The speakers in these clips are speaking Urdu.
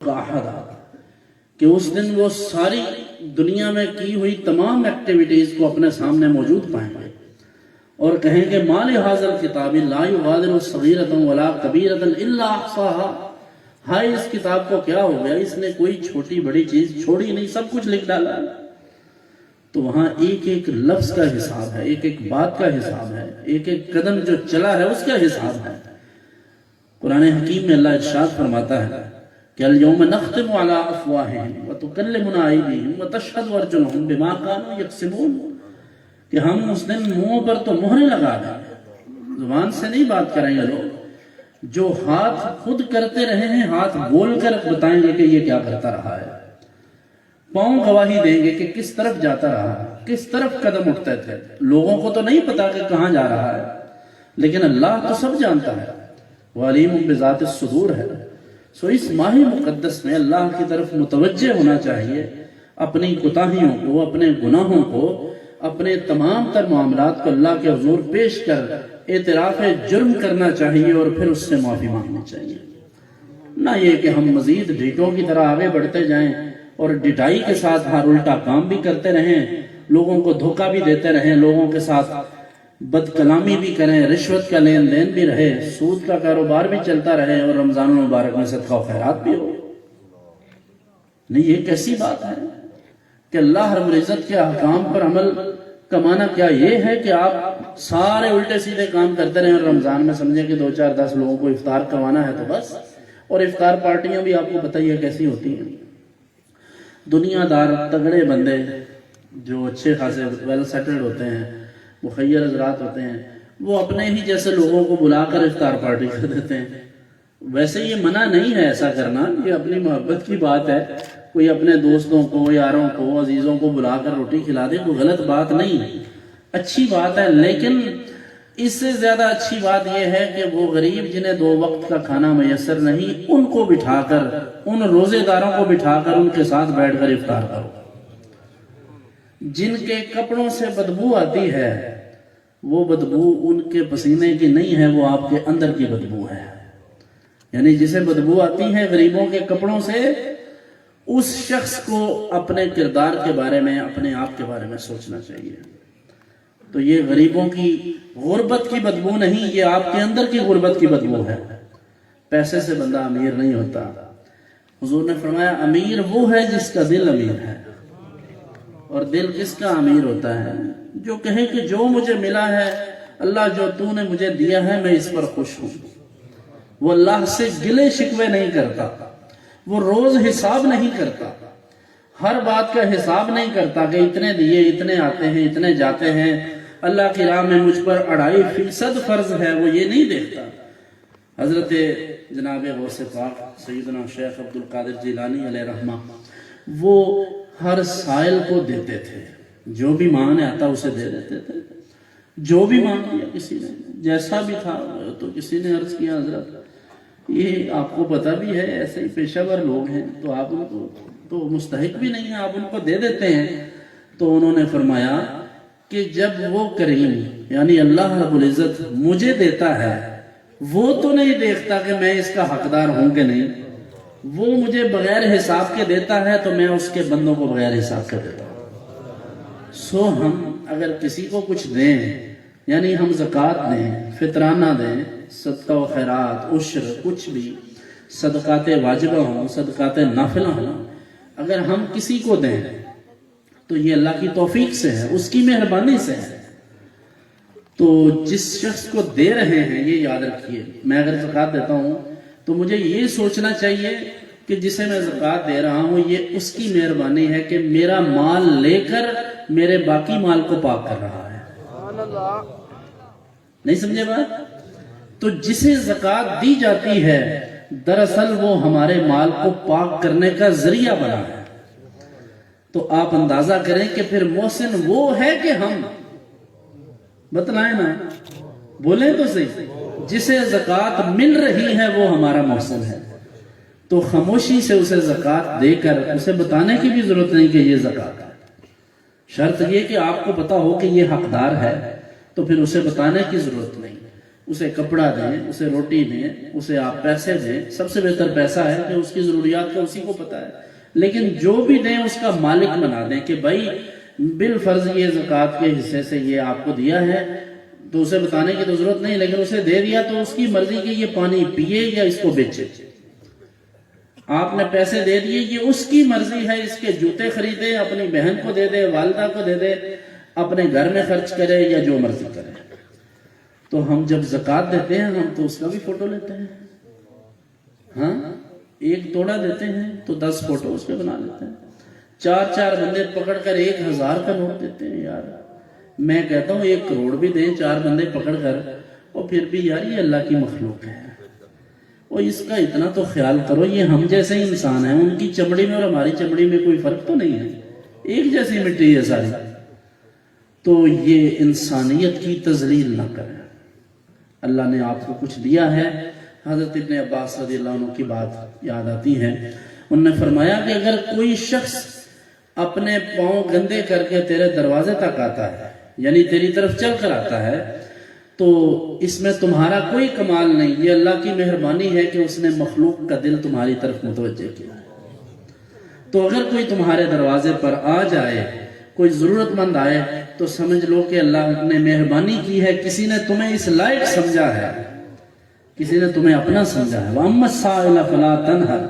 کا عہد آتا کہ اس دن وہ ساری دنیا میں کی ہوئی تمام ایکٹیویٹیز کو اپنے سامنے موجود پائیں گے اور کہیں گے ما لہذا الکتاب لا یغادر صغیرۃ ولا کبیرۃ الا احصاها، ہائے اس کتاب کو کیا ہو گیا، اس نے کوئی چھوٹی بڑی چیز چھوڑی نہیں، سب کچھ لکھ ڈالا ہے۔ تو وہاں ایک ایک لفظ کا حساب ہے، ایک ایک بات کا حساب ہے، ایک ایک قدم جو چلا ہے اس کا حساب ہے۔ قرآن حکیم میں اللہ ارشاد فرماتا ہے کہ اليوم نختم على افواہہم وتکلمنا ایدیہم وتشہد ارجلہم بما کانوا یکسبون، کہ ہم اس دن منہوں پر تو مہریں لگا دیں، زبان سے نہیں بات کریں گے لوگ، جو ہاتھ خود کرتے رہے ہیں ہاتھ بول کر بتائیں گے کہ یہ کیا کرتا رہا ہے، پاؤں گواہی دیں گے کہ کس طرف جاتا رہا، کس طرف قدم اٹھتے تھے۔ لوگوں کو تو نہیں پتا کہ کہاں جا رہا ہے، لیکن اللہ تو سب جانتا ہے، وہ علیم بذات الصدور ہے۔ سو اس ماہ مقدس میں اللہ کی طرف متوجہ ہونا چاہیے، اپنی کوتاہیوں کو، اپنے گناہوں کو، اپنے تمام تر معاملات کو اللہ کے حضور پیش کر اعتراف جرم کرنا چاہیے اور پھر اس سے معافی مانگنی چاہیے۔ نہ یہ کہ ہم مزید ڈھیٹوں کی طرح آگے بڑھتے جائیں اور ڈٹائی کے ساتھ ہر الٹا کام بھی کرتے رہیں، لوگوں کو دھوکہ بھی دیتے رہیں، لوگوں کے ساتھ بد کلامی بھی کریں، رشوت کا لین دین بھی رہے، سود کا کاروبار بھی چلتا رہے اور رمضان المبارک میں صدقہ و خیرات بھی ہو۔ نہیں، یہ کیسی بات ہے کہ اللہ رب العزت کے احکام پر عمل کا معنی کیا یہ ہے کہ آپ سارے الٹے سیدھے کام کرتے رہیں اور رمضان میں سمجھیں کہ 2-4-10 لوگوں کو افطار کروانا ہے تو بس، اور افطار پارٹیاں بھی آپ کو پتہ ہی ہے کیسی ہوتی ہیں۔ دنیا دار تگڑے بندے جو اچھے خاصے ویل سیٹلڈ ہوتے ہیں، مخیر حضرات ہوتے ہیں، وہ اپنے ہی جیسے لوگوں کو بلا کر افطار پارٹی کر دیتے ہیں۔ ویسے یہ منع نہیں ہے ایسا کرنا، یہ اپنی محبت کی بات ہے، کوئی اپنے دوستوں کو، یاروں کو، عزیزوں کو بلا کر روٹی کھلا دے، کوئی غلط بات نہیں، اچھی بات ہے، لیکن اس سے زیادہ اچھی بات یہ ہے کہ وہ غریب جنہیں 2 وقت کا کھانا میسر نہیں، ان کو بٹھا کر، ان روزے داروں کو بٹھا کر ان کے ساتھ بیٹھ کر افطار کرو۔ جن کے کپڑوں سے بدبو آتی ہے وہ بدبو ان کے پسینے کی نہیں ہے، وہ آپ کے اندر کی بدبو ہے۔ یعنی جسے بدبو آتی ہے غریبوں کے کپڑوں سے، اس شخص کو اپنے کردار کے بارے میں، اپنے آپ کے بارے میں سوچنا چاہیے۔ تو یہ غریبوں کی غربت کی بدبو نہیں، یہ آپ کے اندر کی غربت کی بدبو ہے۔ پیسے سے بندہ امیر نہیں ہوتا۔ حضور نے فرمایا امیر وہ ہے جس کا دل امیر ہے، اور دل کس کا امیر ہوتا ہے؟ جو کہے کہ جو مجھے ملا ہے اللہ، جو تو نے مجھے دیا ہے میں اس پر خوش ہوں۔ وہ اللہ سے گلے شکوے نہیں کرتا، وہ روز حساب نہیں کرتا، ہر بات کا حساب نہیں کرتا کہ اتنے دیے، اتنے آتے ہیں، اتنے جاتے ہیں، اللہ کی راہ میں مجھ پر 2.5% فرض ہے، وہ یہ نہیں دیکھتا۔ حضرت جناب غوث پاک سیدنا شیخ عبد القادر جیلانی علیہ رحمہ، وہ ہر سائل کو دیتے تھے، جو بھی مانگنے آتا اسے دے دیتے تھے، جو بھی مانگ لیا کسی نے، جیسا بھی تھا۔ تو کسی نے عرض کیا حضرت یہ آپ کو پتہ بھی ہے ایسے ہی پیشہ ور لوگ ہیں، تو آپ ان کو تو مستحق بھی نہیں ہیں، آپ ان کو دے دیتے ہیں۔ تو انہوں نے فرمایا کہ جب وہ کریم یعنی اللہ رب العزت مجھے دیتا ہے، وہ تو نہیں دیکھتا کہ میں اس کا حقدار ہوں کہ نہیں، وہ مجھے بغیر حساب کے دیتا ہے تو میں اس کے بندوں کو بغیر حساب کے دیتا ہوں۔ سو ہم اگر کسی کو کچھ دیں، یعنی ہم زکوٰۃ دیں، فطرانہ دیں، صدقہ و خیرات، عشر، کچھ بھی صدقات واجبہ ہوں، صدقات نافلہ ہوں، اگر ہم کسی کو دیں تو یہ اللہ کی توفیق سے ہے، اس کی مہربانی سے ہے۔ تو جس شخص کو دے رہے ہیں یہ یاد رکھیے، میں اگر زکوٰۃ دیتا ہوں تو مجھے یہ سوچنا چاہیے کہ جسے میں زکوٰۃ دے رہا ہوں یہ اس کی مہربانی ہے کہ میرا مال لے کر میرے باقی مال کو پاک کر رہا ہے۔ نہیں سمجھے بات؟ تو جسے زکوٰۃ دی جاتی ہے دراصل وہ ہمارے مال کو پاک کرنے کا ذریعہ بنا ہے۔ تو آپ اندازہ کریں کہ پھر محسن وہ ہے کہ ہم بتلائیں نا، بولیں تو صحیح، جسے زکوٰۃ مل رہی ہے وہ ہمارا محسن ہے۔ تو خاموشی سے اسے زکوٰۃ دے کر اسے بتانے کی بھی ضرورت نہیں کہ یہ زکوٰۃ ہے، شرط یہ کہ آپ کو پتا ہو کہ یہ حقدار ہے، تو پھر اسے بتانے کی ضرورت نہیں۔ اسے کپڑا دیں، اسے روٹی دیں، اسے آپ پیسے دیں، سب سے بہتر پیسہ ہے کہ اس کی ضروریات کا اسی کو پتہ ہے، لیکن جو بھی دیں اس کا مالک بنا دیں کہ بھائی بالفرض یہ زکوٰۃ کے حصے سے یہ آپ کو دیا ہے، تو اسے بتانے کی تو ضرورت نہیں، لیکن اسے دے دیا تو اس کی مرضی کہ یہ پانی پیے یا اس کو بیچے۔ آپ نے پیسے دے دیے، یہ اس کی مرضی ہے، اس کے جوتے خریدے، اپنی بہن کو دے دے، والدہ کو دے دے، اپنے گھر میں خرچ کرے یا جو مرضی کرے۔ تو ہم جب زکوٰۃ دیتے ہیں ہم تو اس کا بھی فوٹو لیتے ہیں، ہاں ایک توڑا دیتے ہیں تو 10 فوٹو اس پہ بنا لیتے ہیں، 4 بندے پکڑ کر 1000 کا نوٹ دیتے ہیں۔ یار میں کہتا ہوں 1 کروڑ بھی دیں 4 بندے پکڑ کر، اور پھر بھی یار یہ اللہ کی مخلوق ہے، اور اس کا اتنا تو خیال کرو، یہ ہم جیسے ہی انسان ہیں، ان کی چمڑی میں اور ہماری چمڑی میں کوئی فرق تو نہیں ہے، ایک جیسی مٹی ہے ساری۔ تو یہ انسانیت کی تذلیل نہ کریں۔ اللہ نے آپ کو کچھ دیا ہے۔ حضرت ابن عباس رضی اللہ عنہ کی بات یاد آتی ہے، انہوں نے فرمایا کہ اگر کوئی شخص اپنے پاؤں گندے کر کے تیرے دروازے تک آتا ہے، یعنی تیری طرف چل کر آتا ہے، تو اس میں تمہارا کوئی کمال نہیں، یہ اللہ کی مہربانی ہے کہ اس نے مخلوق کا دل تمہاری طرف متوجہ کیا ہے۔ تو اگر کوئی تمہارے دروازے پر آ جائے، کوئی ضرورت مند آئے، تو سمجھ لو کہ اللہ نے مہربانی کی ہے، کسی نے تمہیں اس لائق سمجھا ہے، کسی نے تمہیں اپنا سمجھا ہے۔ وَأَمَّا السَّائِلَ فَلَا تَنْهَرْ،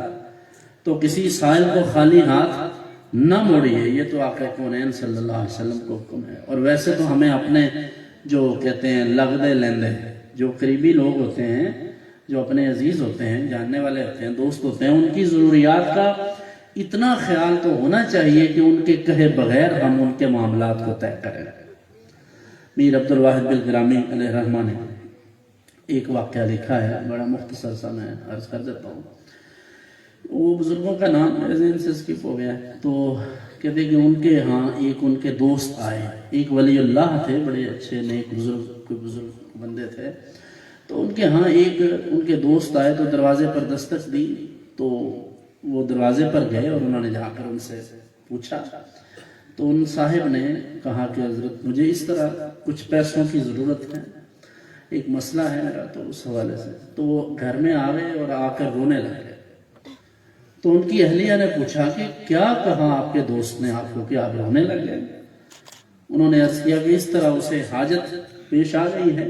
تو کسی سائل کو خالی ہاتھ نہ موڑیے، یہ تو آقا کونین صلی اللہ علیہ وسلم کو حکم ہے۔ اور ویسے تو ہمیں اپنے جو کہتے ہیں لغدے لیندے، جو قریبی لوگ ہوتے ہیں، جو اپنے عزیز ہوتے ہیں، جاننے والے ہوتے ہیں، دوست ہوتے ہیں، ان کی ضروریات کا اتنا خیال تو ہونا چاہیے کہ ان کے کہے بغیر ہم ان کے معاملات کو طے کریں۔ میر عبد الواحد بالگرامی علیہ رحمہ نے ایک واقعہ لکھا ہے، بڑا مختصر سا میں عرض کر دیتا ہوں۔ وہ بزرگوں کا نام میرے ذہن سے اسکپ ہو گیا ہے، تو کہتے کہ ان کے ہاں ایک ان کے دوست آئے، ایک ولی اللہ تھے، بڑے اچھے نیک بزرگ بندے تھے، تو ان کے ہاں ایک ان کے دوست آئے تو دروازے پر دستک دی، تو وہ دروازے پر گئے اور انہوں نے جا کر ان سے پوچھا، تو ان صاحب نے کہا کہ حضرت مجھے اس طرح کچھ پیسوں کی ضرورت ہے، ایک مسئلہ ہے میرا، تو اس حوالے سے۔ تو وہ گھر میں آ گئے اور آ کر رونے لگے، تو ان کی اہلیہ نے پوچھا کہ کیا کہا آپ کے دوست نے آپ کو کہ آپ رونے لگے؟ انہوں نے عرض کیا کہ اس طرح اسے حاجت پیش آ گئی ہے،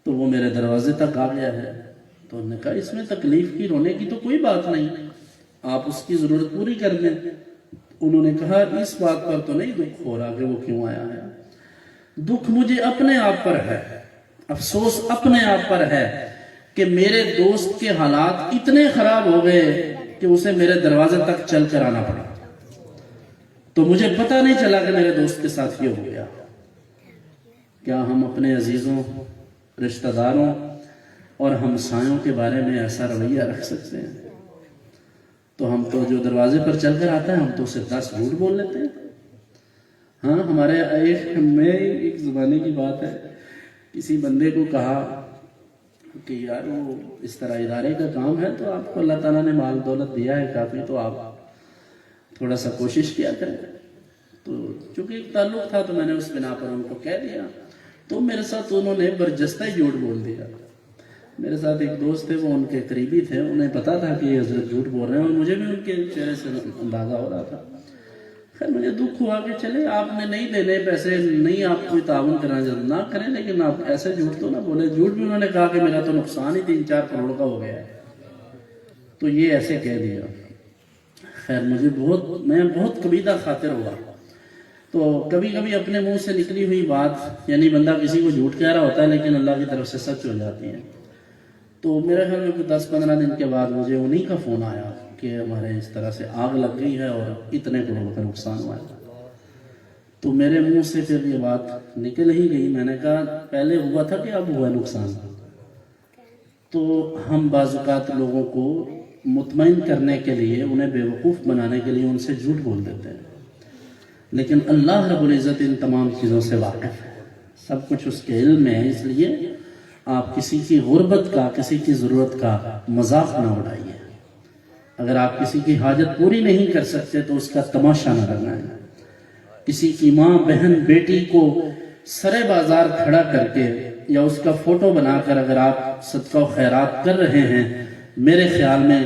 تو وہ میرے دروازے تک آ گیا ہے۔ تو انہوں نے کہا اس میں تکلیف کی، رونے کی تو کوئی بات نہیں، آپ اس کی ضرورت پوری کر دیں۔ انہوں نے کہا اس بات پر تو نہیں دکھ ہو رہا کہ وہ کیوں آیا ہے، دکھ مجھے اپنے آپ پر ہے، افسوس اپنے آپ پر ہے کہ میرے دوست کے حالات اتنے خراب ہو گئے کہ اسے میرے دروازے تک چل کر آنا پڑا، تو مجھے پتہ نہیں چلا کہ میرے دوست کے ساتھ یہ ہو گیا۔ کیا ہم اپنے عزیزوں، رشتہ داروں اور ہمسایوں کے بارے میں ایسا رویہ رکھ سکتے ہیں؟ تو ہم تو جو دروازے پر چل کر آتا ہے ہم تو اسے 10 جھوٹ بول لیتے ہیں۔ ہاں ہمارے ایک زمانے کی بات ہے، کسی بندے کو کہا کہ یار وہ اس طرح ادارے کا کام ہے، تو آپ کو اللہ تعالیٰ نے مال دولت دیا ہے کافی، تو آپ تھوڑا سا کوشش کیا کریں۔ تو چونکہ ایک تعلق تھا تو میں نے اس بنا پر ان کو کہہ دیا، تو میرے ساتھ انہوں نے برجستہ جھوٹ بول دیا۔ میرے ساتھ ایک دوست تھے، وہ ان کے قریبی تھے، انہیں پتا تھا کہ یہ حضرت جھوٹ بول رہے ہیں، اور مجھے بھی ان کے چہرے سے اندازہ ہو رہا تھا۔ خیر مجھے دکھ ہوا کہ چلے آپ نے نہیں دینے پیسے، نہیں آپ کوئی تعاون کرنا ضرور نہ کریں، لیکن آپ ایسے جھوٹ تو نہ بولے۔ جھوٹ بھی انہوں نے کہا کہ میرا تو نقصان ہی 3-4 کروڑ کا ہو گیا ہے، تو یہ ایسے کہہ دیا۔ خیر میں بہت کبیدہ خاطر ہوا۔ تو کبھی کبھی اپنے منہ سے نکلی ہوئی بات، یعنی بندہ کسی کو جھوٹ کہہ رہا ہوتا ہے لیکن اللہ کی طرف سے سچ ہو جاتی ہے۔ تو میرے خیال میں 10-15 دن کے بعد مجھے انہی کا فون آیا کہ ہمارے اس طرح سے آگ لگ گئی ہے اور اتنے کروڑ کا نقصان ہوا ہے۔ تو میرے منہ سے پھر یہ بات نکل ہی گئی، میں نے کہا پہلے ہوا تھا کہ اب ہوا نقصان۔ تو ہم بعض اوقات لوگوں کو مطمئن کرنے کے لیے، انہیں بیوقوف بنانے کے لیے ان سے جھوٹ بول دیتے ہیں، لیکن اللہ رب العزت ان تمام چیزوں سے واقف ہے، سب کچھ اس کے علم میں ہے۔ اس لیے آپ کسی کی غربت کا، کسی کی ضرورت کا مذاق نہ اڑائیے۔ اگر آپ کسی کی حاجت پوری نہیں کر سکتے تو اس کا تماشا نہ بنائیں۔ کسی کی ماں، بہن، بیٹی کو سرے بازار کھڑا کر کے یا اس کا فوٹو بنا کر اگر آپ صدقہ و خیرات کر رہے ہیں، میرے خیال میں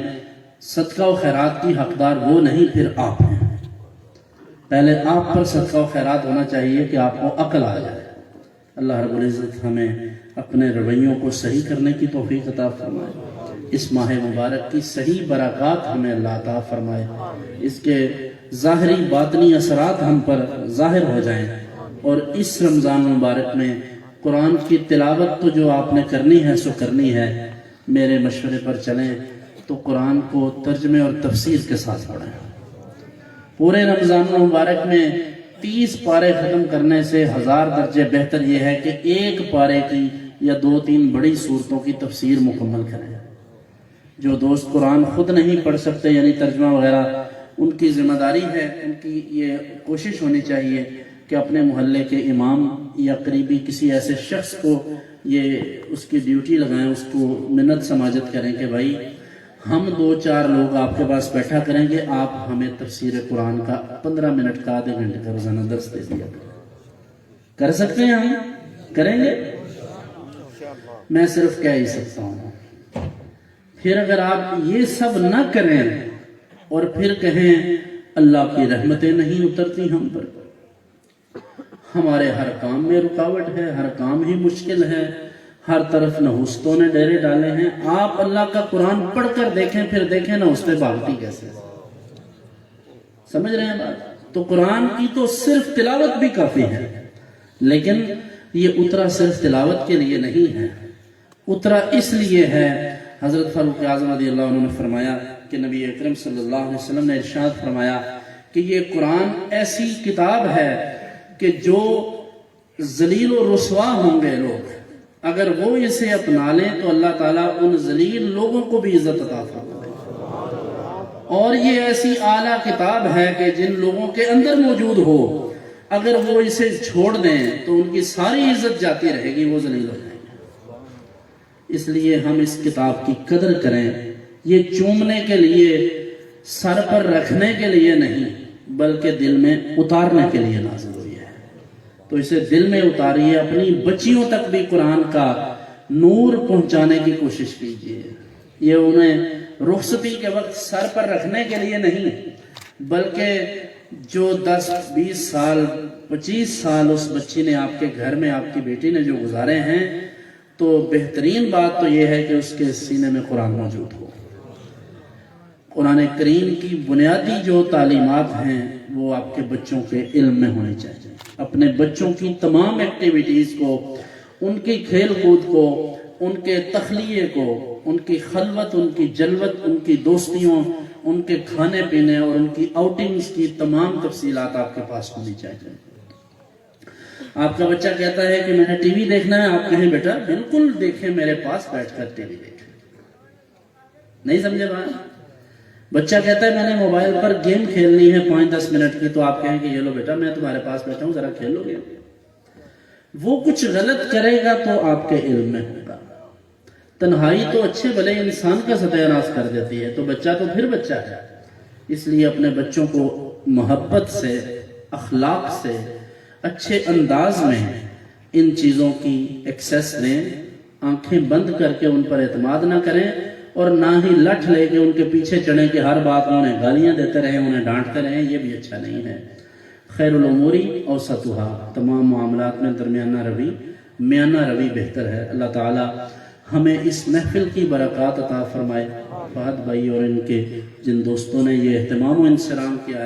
صدقہ و خیرات کی حقدار وہ نہیں، پھر آپ ہیں۔ پہلے آپ پر صدقہ و خیرات ہونا چاہیے کہ آپ کو عقل آ جائے۔ اللہ رب العزت ہمیں اپنے رویوں کو صحیح کرنے کی توفیق عطا فرمائے، اس ماہ مبارک کی صحیح برکات ہمیں اللہ عطا فرمائے، اس کے ظاہری باطنی اثرات ہم پر ظاہر ہو جائیں، اور اس رمضان مبارک میں قرآن کی تلاوت تو جو آپ نے کرنی ہے سو کرنی ہے، میرے مشورے پر چلیں تو قرآن کو ترجمے اور تفسیر کے ساتھ پڑھیں۔ پورے رمضان مبارک میں 30 پارے ختم کرنے سے 1000 درجے بہتر یہ ہے کہ ایک پارے کی یا 2-3 بڑی صورتوں کی تفسیر مکمل کریں۔ جو دوست قرآن خود نہیں پڑھ سکتے یعنی ترجمہ وغیرہ، ان کی ذمہ داری ہے، ان کی یہ کوشش ہونی چاہیے کہ اپنے محلے کے امام یا قریبی کسی ایسے شخص کو یہ اس کی ڈیوٹی لگائیں، اس کو منت سماجت کریں کہ بھائی ہم 2-4 لوگ آپ کے پاس بیٹھا کریں گے، آپ ہمیں تفسیر قرآن کا 15 منٹ کا آدھے گھنٹے کا روزانہ درس دے دیا کریں۔ کر سکتے ہیں؟ ہم کریں گے؟ میں صرف کہہ ہی سکتا ہوں۔ پھر اگر آپ یہ سب نہ کریں اور پھر کہیں اللہ کی رحمتیں نہیں اترتی ہم پر، ہمارے ہر کام میں رکاوٹ ہے، ہر کام ہی مشکل ہے، ہر طرف نحوستوں نے ڈیرے ڈالے ہیں، آپ اللہ کا قرآن پڑھ کر دیکھیں، پھر دیکھیں نحوستیں بھاگتی کیسے۔ سمجھ رہے ہیں بات؟ تو قرآن کی تو صرف تلاوت بھی کافی ہے، لیکن یہ اترا صرف تلاوت کے لیے نہیں ہے، اترا اس لیے ہے۔ حضرت فاروق اعظم رضی اللہ عنہ نے فرمایا کہ نبی اکرم صلی اللہ علیہ وسلم نے ارشاد فرمایا کہ یہ قرآن ایسی کتاب ہے کہ جو ذلیل و رسوا ہوں گے لوگ، اگر وہ اسے اپنا لیں تو اللہ تعالیٰ ان ذلیل لوگوں کو بھی عزت عطا فرمائے، اور یہ ایسی اعلیٰ کتاب ہے کہ جن لوگوں کے اندر موجود ہو، اگر وہ اسے چھوڑ دیں تو ان کی ساری عزت جاتی رہے گی، وہ ذلیل ہو جائیں گے۔ اس لیے ہم اس کتاب کی قدر کریں، یہ چومنے کے لیے، سر پر رکھنے کے لیے نہیں، بلکہ دل میں اتارنے کے لیے نازل ہوئی ہے۔ تو اسے دل میں اتاریے، اپنی بچیوں تک بھی قرآن کا نور پہنچانے کی کوشش کیجیے۔ یہ انہیں رخصتی کے وقت سر پر رکھنے کے لیے نہیں، بلکہ جو 10 20 سال 25 سال اس بچی نے آپ کے گھر میں، آپ کی بیٹی نے جو گزارے ہیں، تو بہترین بات تو یہ ہے کہ اس کے سینے میں قرآن موجود ہو۔ قرآن کریم کی بنیادی جو تعلیمات ہیں وہ آپ کے بچوں کے علم میں ہونی چاہیے۔ اپنے بچوں کی تمام ایکٹیویٹیز کو، ان کی کھیل کود کو، ان کے تخلیے کو، ان کی خلوت، ان کی جلوت، ان کی دوستیوں، ان کے کھانے پینے اور ان کی آؤٹنگز کی تمام تفصیلات آپ کے پاس ہونی چاہیے۔ آپ کا بچہ کہتا ہے کہ میں نے ٹی وی دیکھنا ہے، آپ کہیں بیٹا بالکل دیکھیں، میرے پاس بیٹھ کر ٹی وی دیکھیں۔ نہیں سمجھے بات؟ بچہ کہتا ہے میں نے موبائل پر گیم کھیلنی ہے 5-10 منٹ کی، تو آپ کہیں کہ یہ لو بیٹا میں تمہارے پاس بیٹھا ہوں، ذرا کھیلو گے۔ وہ کچھ غلط کرے گا تو آپ کے علم میں ہوگا۔ تنہائی تو اچھے بھلے انسان کا ستیہ ناش کر دیتی ہے، تو بچہ تو پھر بچہ ہے۔ اس لیے اپنے بچوں کو محبت سے، اخلاق سے، اچھے انداز میں ان چیزوں کی ایکسیس دیں، آنکھیں بند کر کے ان پر اعتماد نہ کریں، اور نہ ہی لٹھ لے کے ان کے پیچھے چڑھیں کہ ہر بات میں انہیں گالیاں دیتے رہیں، انہیں ڈانٹتے رہیں، یہ بھی اچھا نہیں ہے۔ خیر الامور اوسطها، تمام معاملات میں درمیانہ روی، میانہ روی بہتر ہے۔ اللہ تعالی ہمیں اس محفل کی برکات عطا فرمائے۔ فہد بھائی اور ان کے جن دوستوں نے یہ اہتمام و انصرام کیا ہے